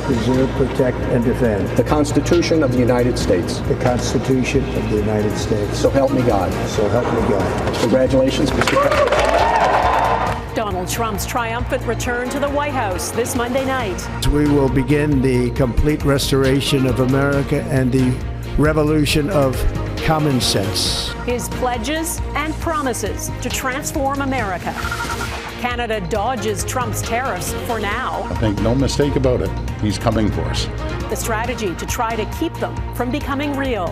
preserve, protect, and defend the Constitution of the United States. The Constitution of the United States. So help me God. So help me God. Congratulations, Mr. President. Donald Trump's triumphant return to the White House this Monday night. We will begin the complete restoration of America and the revolution of common sense. His pledges and promises to transform America. Canada dodges Trump's tariffs for now. I think no mistake about it. He's coming for us. The strategy to try to keep them from becoming real.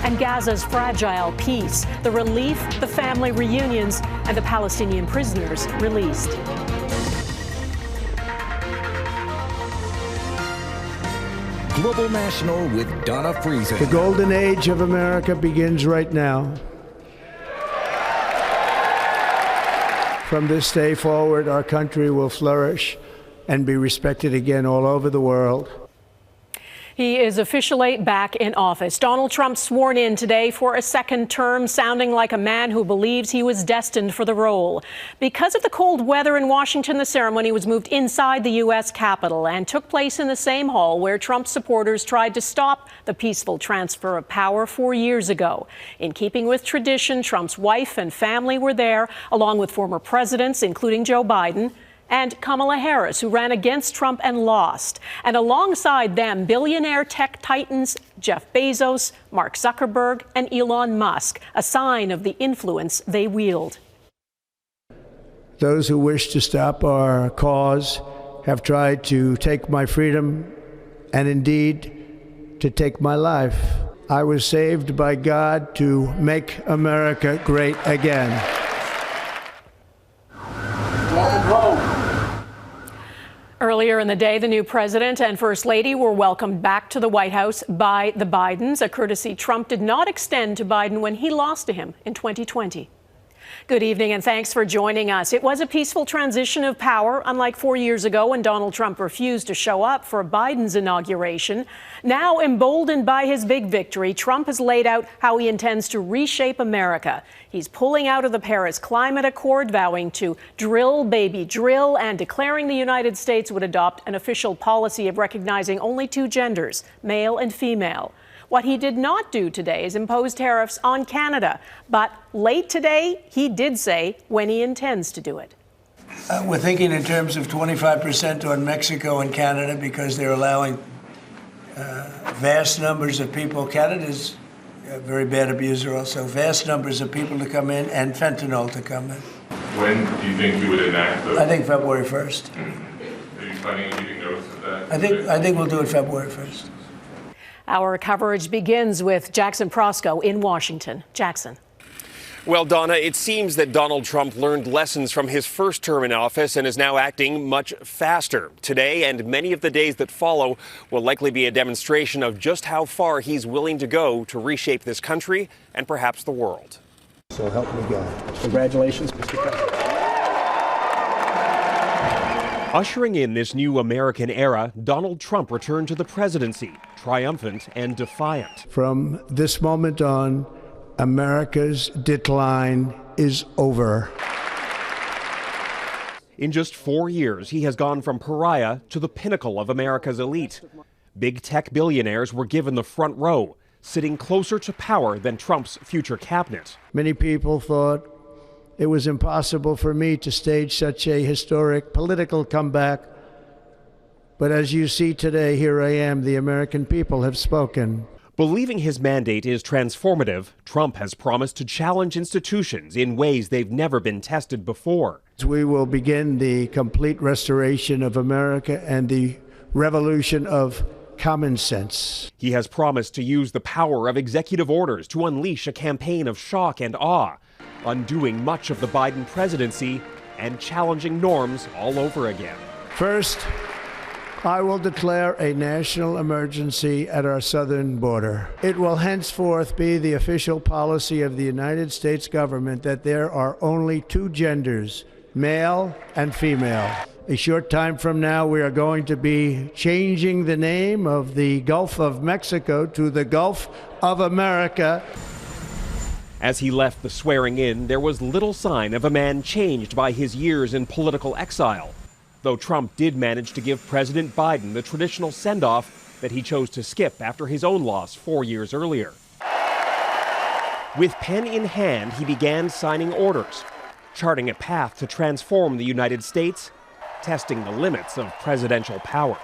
And Gaza's fragile peace, the relief, the family reunions, and the Palestinian prisoners released. Global National with Donna Friesen. The golden age of America begins right now. From this day forward, our country will flourish and be respected again all over the world. He is officially back in office. Donald Trump sworn in today for a second term, sounding like a man who believes he was destined for the role. Because of the cold weather in Washington, the ceremony was moved inside the U.S. Capitol and took place in the same hall where Trump supporters tried to stop the peaceful transfer of power 4 years ago. In keeping with tradition, Trump's wife and family were there, along with former presidents, including Joe Biden, and Kamala Harris, who ran against Trump and lost. And alongside them, billionaire tech titans Jeff Bezos, Mark Zuckerberg, and Elon Musk, a sign of the influence they wield. Those who wish to stop our cause have tried to take my freedom and indeed to take my life. I was saved by God to make America great again. Earlier in the day, the new president and first lady were welcomed back to the White House by the Bidens, a courtesy Trump did not extend to Biden when he lost to him in 2020. Good evening and thanks for joining us. It was a peaceful transition of power, unlike 4 years ago when Donald Trump refused to show up for Biden's inauguration. Now, emboldened by his big victory, Trump has laid out how he intends to reshape America. He's pulling out of the Paris Climate Accord, vowing to drill, baby, drill, and declaring the United States would adopt an official policy of recognizing only two genders, male and female. What he did not do today is impose tariffs on Canada. But late today, he did say when he intends to do it. We're thinking in terms of 25% on Mexico and Canada because they're allowing vast numbers of people. Canada's a very bad abuser also. Vast numbers of people to come in and fentanyl to come in. When do you think you would enact those? I think February 1st. Are you planning on giving notice of that? I think we'll do it February 1st. Our coverage begins with Jackson Proskow in Washington. Jackson. Well, Donna, it seems that Donald Trump learned lessons from his first term in office and is now acting much faster. Today and many of the days that follow will likely be a demonstration of just how far he's willing to go to reshape this country and perhaps the world. So help me God. Congratulations, Mr. President. Ushering in this new American era, Donald Trump returned to the presidency, triumphant and defiant. From this moment on, America's decline is over. In just 4 years, he has gone from pariah to the pinnacle of America's elite. Big tech billionaires were given the front row, sitting closer to power than Trump's future cabinet. Many people thought it was impossible for me to stage such a historic political comeback. But as you see today, here I am. The American people have spoken. Believing his mandate is transformative, Trump has promised to challenge institutions in ways they've never been tested before. We will begin the complete restoration of America and the revolution of common sense. He has promised to use the power of executive orders to unleash a campaign of shock and awe, undoing much of the Biden presidency and challenging norms all over again. First, I will declare a national emergency at our southern border. It will henceforth be the official policy of the United States government that there are only two genders, male and female. A short time from now, we are going to be changing the name of the Gulf of Mexico to the Gulf of America. As he left the swearing in, there was little sign of a man changed by his years in political exile. though Trump did manage to give President Biden the traditional send-off that he chose to skip after his own loss 4 years earlier. With pen in hand, he began signing orders, charting a path to transform the United States, testing the limits of presidential power.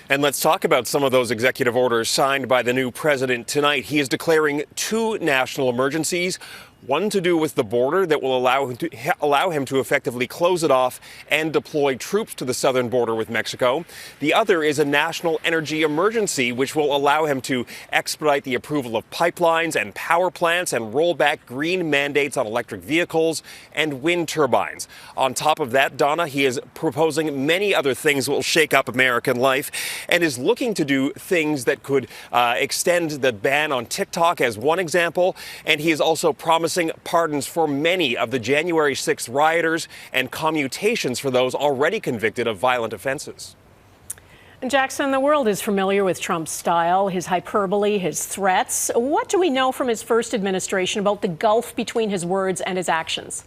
And let's talk about some of those executive orders signed by the new president tonight. He is declaring 2 national emergencies, one to do with the border that will allow him to effectively close it off and deploy troops to the southern border with Mexico. The other is a national energy emergency, which will allow him to expedite the approval of pipelines and power plants and roll back green mandates on electric vehicles and wind turbines. On top of that, Donna, he is proposing many other things that will shake up American life and is looking to do things that could extend the ban on TikTok as one example. And he is also promising pardons for many of the January 6th rioters and commutations for those already convicted of violent offenses. And Jackson, the world is familiar with Trump's style, his hyperbole, his threats. What do we know from his first administration about the gulf between his words and his actions?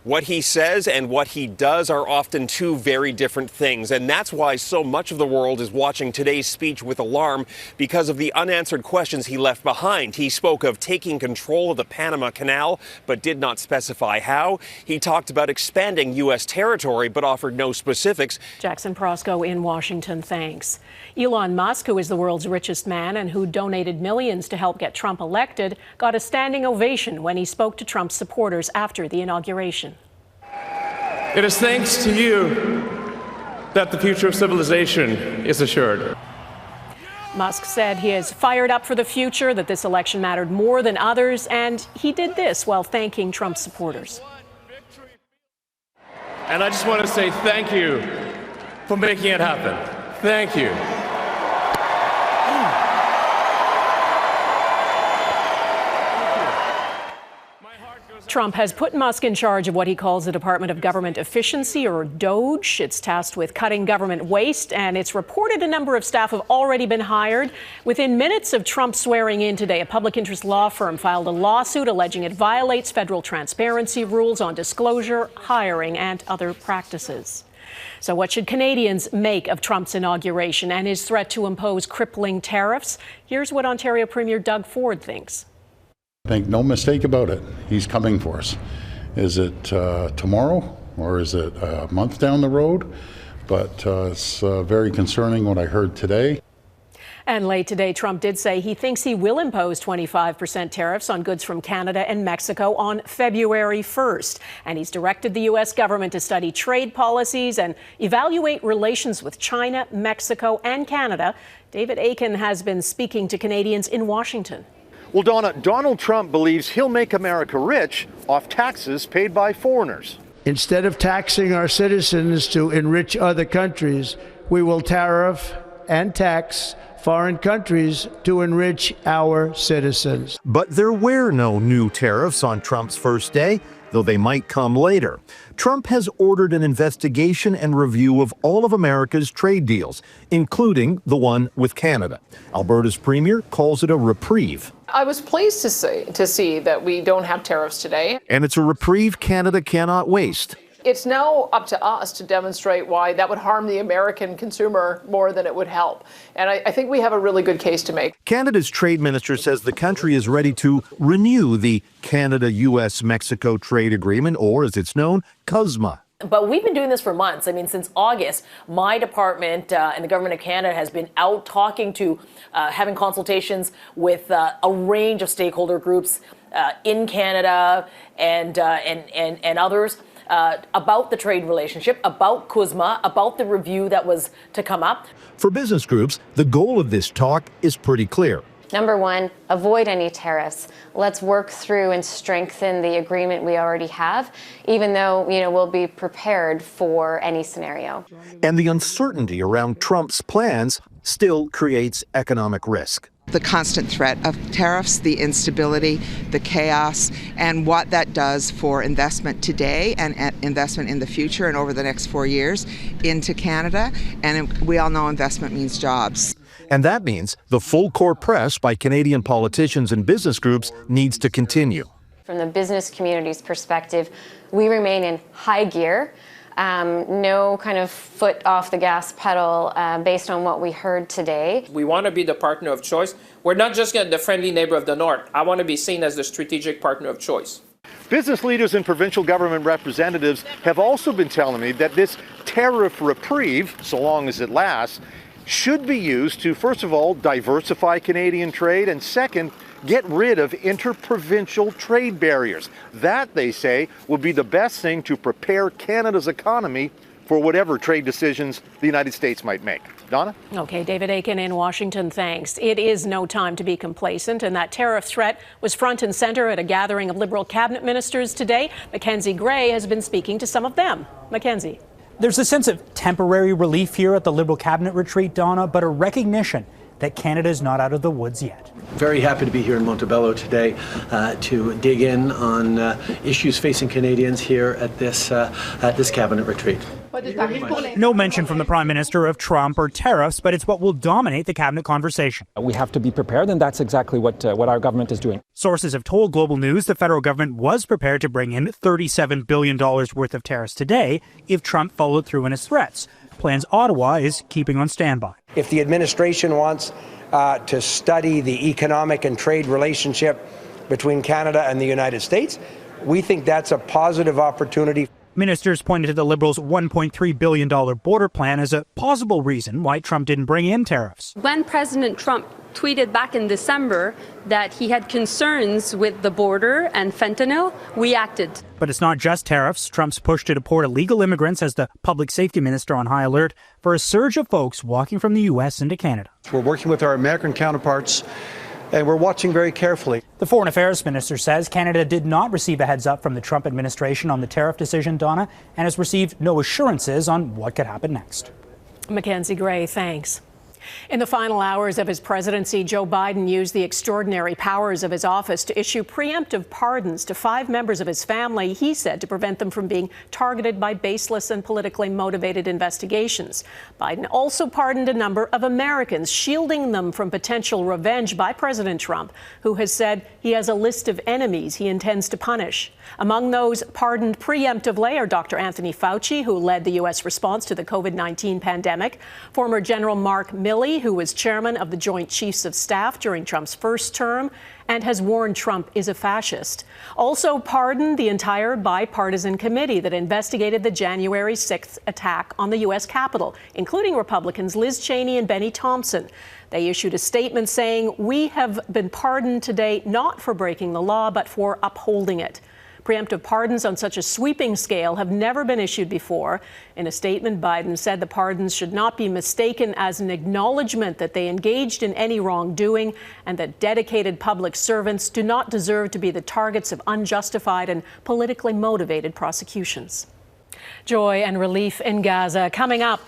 What he says and what he does are often 2 very different things. And that's why so much of the world is watching today's speech with alarm, because of the unanswered questions he left behind. He spoke of taking control of the Panama Canal, but did not specify how. He talked about expanding U.S. territory, but offered no specifics. Jackson Proskow in Washington, thanks. Elon Musk, who is the world's richest man and who donated millions to help get Trump elected, got a standing ovation when he spoke to Trump's supporters after the inauguration. It is thanks to you that the future of civilization is assured. Musk said he is fired up for the future, that this election mattered more than others, and he did this while thanking Trump's supporters. And I just want to say thank you for making it happen. Thank you. Trump has put Musk in charge of what he calls the Department of Government Efficiency, or DOGE. It's tasked with cutting government waste, and it's reported a number of staff have already been hired. Within minutes of Trump swearing in today, a public interest law firm filed a lawsuit alleging it violates federal transparency rules on disclosure, hiring, and other practices. So what should Canadians make of Trump's inauguration and his threat to impose crippling tariffs? Here's what Ontario Premier Doug Ford thinks. Make no mistake about it, he's coming for us. Is it tomorrow or is it a month down the road? But it's very concerning what I heard today. And late today, Trump did say he thinks he will impose 25% tariffs on goods from Canada and Mexico on February 1st. And he's directed the U.S. government to study trade policies and evaluate relations with China, Mexico, and Canada. David Akin has been speaking to Canadians in Washington. Well, Donna, Donald Trump believes he'll make America rich off taxes paid by foreigners. Instead of taxing our citizens to enrich other countries, we will tariff and tax foreign countries to enrich our citizens. But there were no new tariffs on Trump's first day, though they might come later. Trump has ordered an investigation and review of all of America's trade deals, including the one with Canada. Alberta's premier calls it a reprieve. I was pleased to see that we don't have tariffs today. And it's a reprieve Canada cannot waste. It's now up to us to demonstrate why that would harm the American consumer more than it would help. And I think we have a really good case to make. Canada's trade minister says the country is ready to renew the Canada-US-Mexico trade agreement, or as it's known, CUSMA. But we've been doing this for months. I mean, since August, my department and the government of Canada has been out talking to, having consultations with a range of stakeholder groups in Canada and others. About the trade relationship, about CUSMA, about the review that was to come up. For business groups, the goal of this talk is pretty clear. Number one, avoid any tariffs. Let's work through and strengthen the agreement we already have, even though, we'll be prepared for any scenario. And the uncertainty around Trump's plans still creates economic risk. The constant threat of tariffs, the instability, the chaos, and what that does for investment today and investment in the future and over the next 4 years into Canada. And we all know investment means jobs. And that means the full court press by Canadian politicians and business groups needs to continue. From the business community's perspective, we remain in high gear. No kind of foot off the gas pedal based on what we heard today. We want to be the partner of choice. We're not just the friendly neighbor of the North. I want to be seen as the strategic partner of choice. Business leaders and provincial government representatives have also been telling me that this tariff reprieve, so long as it lasts, should be used to, first of all, diversify Canadian trade, and second, get rid of interprovincial trade barriers. That, they say, would be the best thing to prepare Canada's economy for whatever trade decisions the United States might make. Donna? Okay, David Akin in Washington, thanks. It is no time to be complacent, and that tariff threat was front and center at a gathering of Liberal cabinet ministers today. Mackenzie Gray has been speaking to some of them. Mackenzie. There's a sense of temporary relief here at the Liberal cabinet retreat, Donna, but a recognition that Canada is not out of the woods yet. Very happy to be here in Montebello today to dig in on issues facing Canadians here at this cabinet retreat. No mention from the Prime Minister of Trump or tariffs, but it's what will dominate the cabinet conversation. We have to be prepared, and that's exactly what our government is doing. Sources have told Global News the federal government was prepared to bring in $37 billion worth of tariffs today if Trump followed through on his threats. Plans Ottawa is keeping on standby. If the administration wants to study the economic and trade relationship between Canada and the United States, we think that's a positive opportunity. Ministers pointed to the Liberals' $1.3 billion border plan as a possible reason why Trump didn't bring in tariffs. When President Trump tweeted back in December that he had concerns with the border and fentanyl, we acted. But it's not just tariffs. Trump's push to deport illegal immigrants as the public safety minister on high alert for a surge of folks walking from the U.S. into Canada. We're working with our American counterparts, and we're watching very carefully. The Foreign Affairs Minister says Canada did not receive a heads up from the Trump administration on the tariff decision, Donna, and has received no assurances on what could happen next. Mackenzie Gray, thanks. In the final hours of his presidency, Joe Biden used the extraordinary powers of his office to issue preemptive pardons to 5 members of his family, he said, to prevent them from being targeted by baseless and politically motivated investigations. Biden also pardoned a number of Americans, shielding them from potential revenge by President Trump, who has said he has a list of enemies he intends to punish. Among those pardoned preemptively are Dr. Anthony Fauci, who led the U.S. response to the COVID-19 pandemic, former General Mark Milley, who was chairman of the Joint Chiefs of Staff during Trump's first term and has warned Trump is a fascist. Also pardoned the entire bipartisan committee that investigated the January 6th attack on the U.S. Capitol, including Republicans Liz Cheney and Benny Thompson. They issued a statement saying, "We have been pardoned today not for breaking the law, but for upholding it." Preemptive pardons on such a sweeping scale have never been issued before. In a statement, Biden said the pardons should not be mistaken as an acknowledgement that they engaged in any wrongdoing and that dedicated public servants do not deserve to be the targets of unjustified and politically motivated prosecutions. Joy and relief in Gaza. Coming up,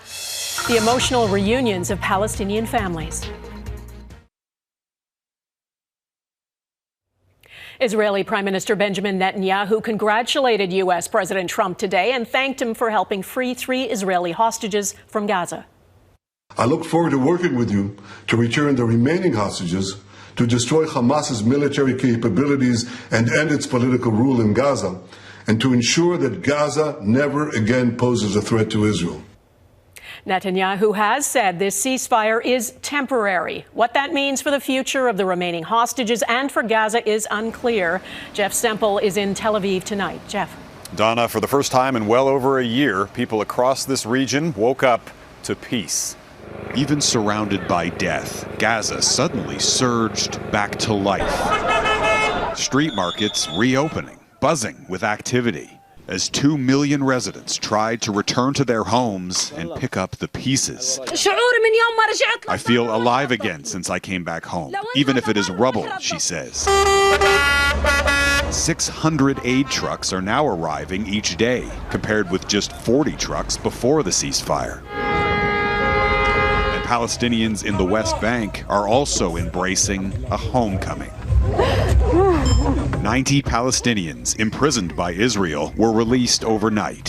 the emotional reunions of Palestinian families. Israeli Prime Minister Benjamin Netanyahu congratulated U.S. President Trump today and thanked him for helping free 3 Israeli hostages from Gaza. I look forward to working with you to return the remaining hostages, to destroy Hamas's military capabilities and end its political rule in Gaza, and to ensure that Gaza never again poses a threat to Israel. Netanyahu has said this ceasefire is temporary. What that means for the future of the remaining hostages and for Gaza is unclear. Jeff Semple is in Tel Aviv tonight. Jeff. Donna, for the first time in well over a year, people across this region woke up to peace. Even surrounded by death, Gaza suddenly surged back to life. Street markets reopening, buzzing with activity, as 2 million residents tried to return to their homes and pick up the pieces. I feel alive again since I came back home, even if it is rubble, she says. 600 aid trucks are now arriving each day, compared with just 40 trucks before the ceasefire. And Palestinians in the West Bank are also embracing a homecoming. 90 Palestinians imprisoned by Israel were released overnight,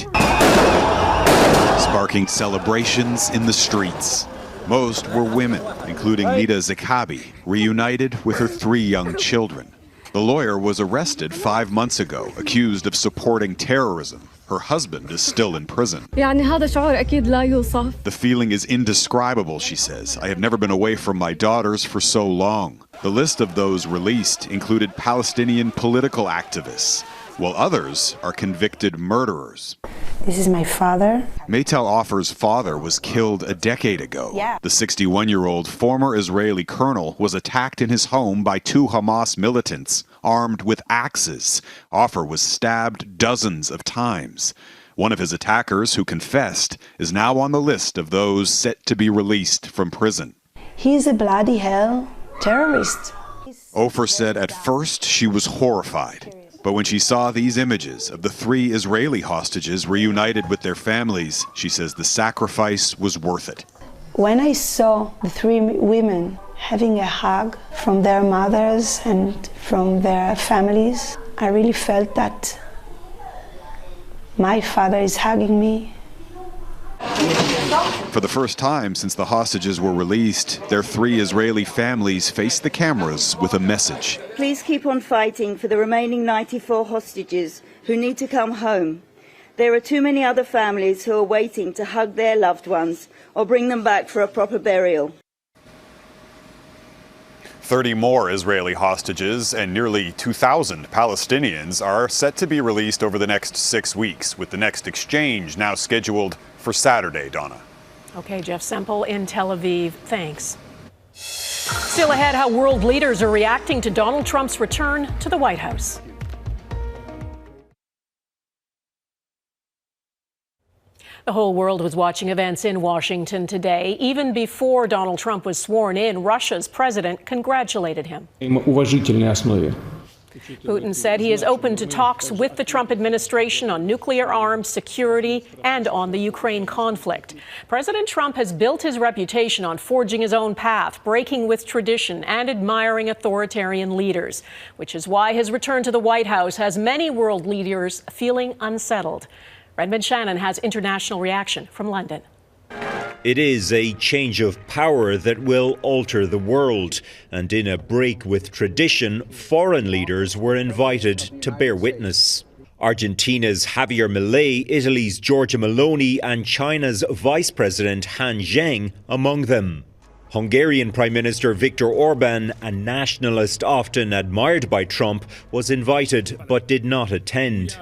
sparking celebrations in the streets. Most were women, including Nida Zakabi, reunited with her 3 young children. The lawyer was arrested 5 months ago, accused of supporting terrorism. Her husband is still in prison. يعني هذا شعور أكيد لا يوصف. The feeling is indescribable, she says. I have never been away from my daughters for so long. The list of those released included Palestinian political activists, while others are convicted murderers. This is my father. Maytel Offer's father was killed a decade ago. Yeah. The 61-year-old former Israeli colonel was attacked in his home by 2 Hamas militants armed with axes. Offer was stabbed dozens of times. One of his attackers, who confessed, is now on the list of those set to be released from prison. He's a bloody hell terrorist. Ofer said at first she was horrified. But when she saw these images of the 3 Israeli hostages reunited with their families, she says the sacrifice was worth it. When I saw the 3 women having a hug from their mothers and from their families, I really felt that my father is hugging me. For the first time since the hostages were released, their 3 Israeli families faced the cameras with a message. Please keep on fighting for the remaining 94 hostages who need to come home. There are too many other families who are waiting to hug their loved ones or bring them back for a proper burial. 30 more Israeli hostages and nearly 2,000 Palestinians are set to be released over the next 6 weeks, with the next exchange now scheduled for Saturday, Donna. Okay, Jeff Semple in Tel Aviv. Thanks. Still ahead, how world leaders are reacting to Donald Trump's return to the White House. The whole world was watching events in Washington today. Even before Donald Trump was sworn in, Russia's president congratulated him. Putin said he is open to talks with the Trump administration on nuclear arms, security, and on the Ukraine conflict. President Trump has built his reputation on forging his own path, breaking with tradition, and admiring authoritarian leaders, which is why his return to the White House has many world leaders feeling unsettled. Redmond Shannon has international reaction from London. It is a change of power that will alter the world. And in a break with tradition, foreign leaders were invited to bear witness. Argentina's Javier Milei, Italy's Giorgia Meloni, and China's Vice President Han Zheng among them. Hungarian Prime Minister Viktor Orban, a nationalist often admired by Trump, was invited but did not attend.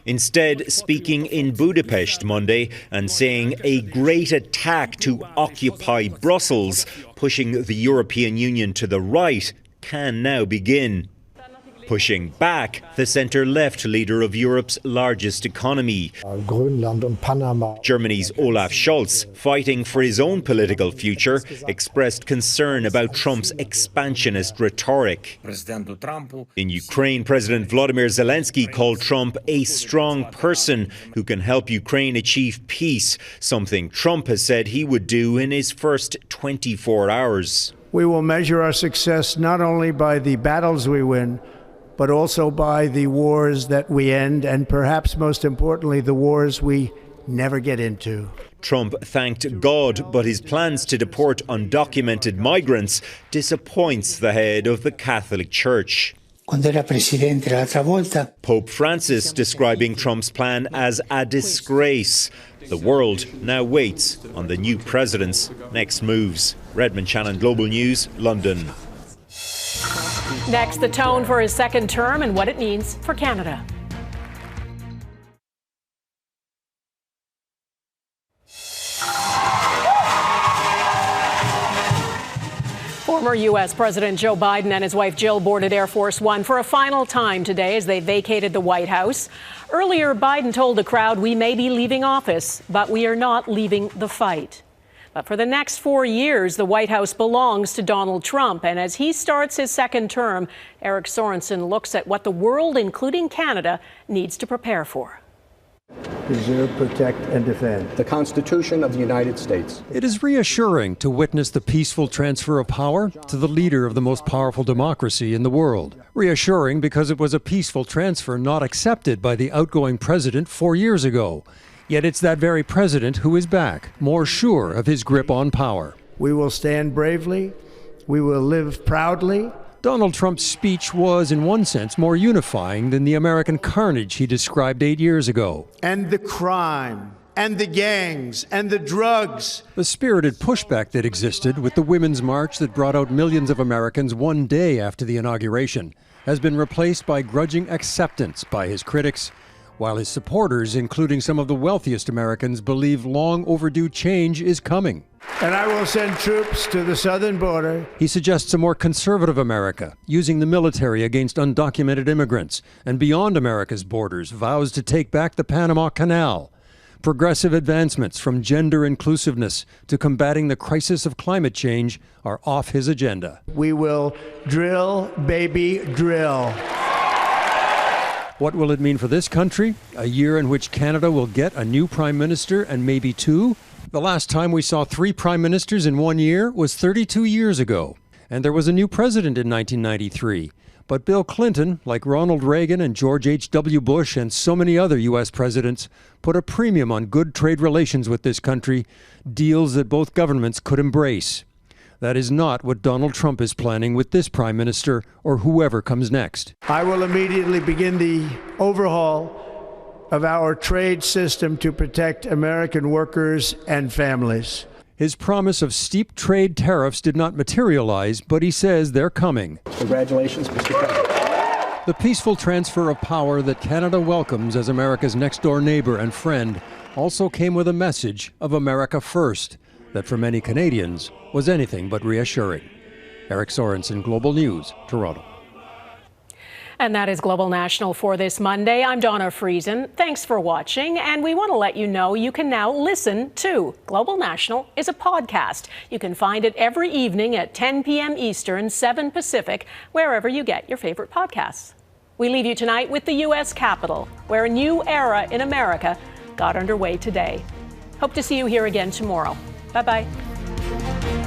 Instead, speaking in Budapest Monday and saying a great attack to occupy Brussels, pushing the European Union to the right, can now begin. Pushing back, the centre-left leader of Europe's largest economy. Germany's Olaf Scholz, fighting for his own political future, expressed concern about Trump's expansionist rhetoric. In Ukraine, President Volodymyr Zelensky called Trump a strong person who can help Ukraine achieve peace, something Trump has said he would do in his first 24 hours. We will measure our success not only by the battles we win, but also by the wars that we end, and perhaps most importantly, the wars we never get into. Trump thanked God, but his plans to deport undocumented migrants disappoints the head of the Catholic Church. Pope Francis describing Trump's plan as a disgrace. The world now waits on the new president's next moves. Redmond Shannon, Global News, London. Next, the tone for his second term and what it means for Canada. Former U.S. President Joe Biden and his wife Jill boarded Air Force One for a final time today as they vacated the White House. Earlier, Biden told the crowd, "We may be leaving office, but we are not leaving the fight." But for the next 4 years, the White House belongs to Donald Trump. And as he starts his second term, Eric Sorensen looks at what the world, including Canada, needs to prepare for. Preserve, protect, and defend the Constitution of the United States. It is reassuring to witness the peaceful transfer of power to the leader of the most powerful democracy in the world. Reassuring because it was a peaceful transfer not accepted by the outgoing president 4 years ago. Yet it's that very president who is back, more sure of his grip on power. We will stand bravely, we will live proudly, Donald Trump's speech was, in one sense, more unifying than the American carnage he described 8 years ago. And the crime, and the gangs, and the drugs. The spirited pushback that existed with the Women's March that brought out millions of Americans one day after the inauguration has been replaced by grudging acceptance by his critics, while his supporters, including some of the wealthiest Americans, believe long overdue change is coming. And I will send troops to the southern border. He suggests a more conservative America, using the military against undocumented immigrants, and beyond America's borders, vows to take back the Panama Canal. Progressive advancements from gender inclusiveness to combating the crisis of climate change are off his agenda. We will drill, baby, drill. What will it mean for this country? A year in which Canada will get a new prime minister and maybe two? The last time we saw 3 prime ministers in 1 year was 32 years ago. And there was a new president in 1993. But Bill Clinton, like Ronald Reagan and George H.W. Bush and so many other U.S. presidents, put a premium on good trade relations with this country, deals that both governments could embrace. That is not what Donald Trump is planning with this prime minister or whoever comes next. I will immediately begin the overhaul of our trade system to protect American workers and families. His promise of steep trade tariffs did not materialize, but he says they're coming. Congratulations, Mr. President. The peaceful transfer of power that Canada welcomes as America's next-door neighbor and friend also came with a message of America first that for many Canadians was anything but reassuring. Eric Sorensen, Global News, Toronto. And that is Global National for this Monday. I'm Donna Friesen. Thanks for watching. And we want to let you know you can now listen to Global National is a podcast. You can find it every evening at 10 p.m. Eastern, 7 Pacific, wherever you get your favorite podcasts. We leave you tonight with the U.S. Capitol, where a new era in America got underway today. Hope to see you here again tomorrow. Bye-bye.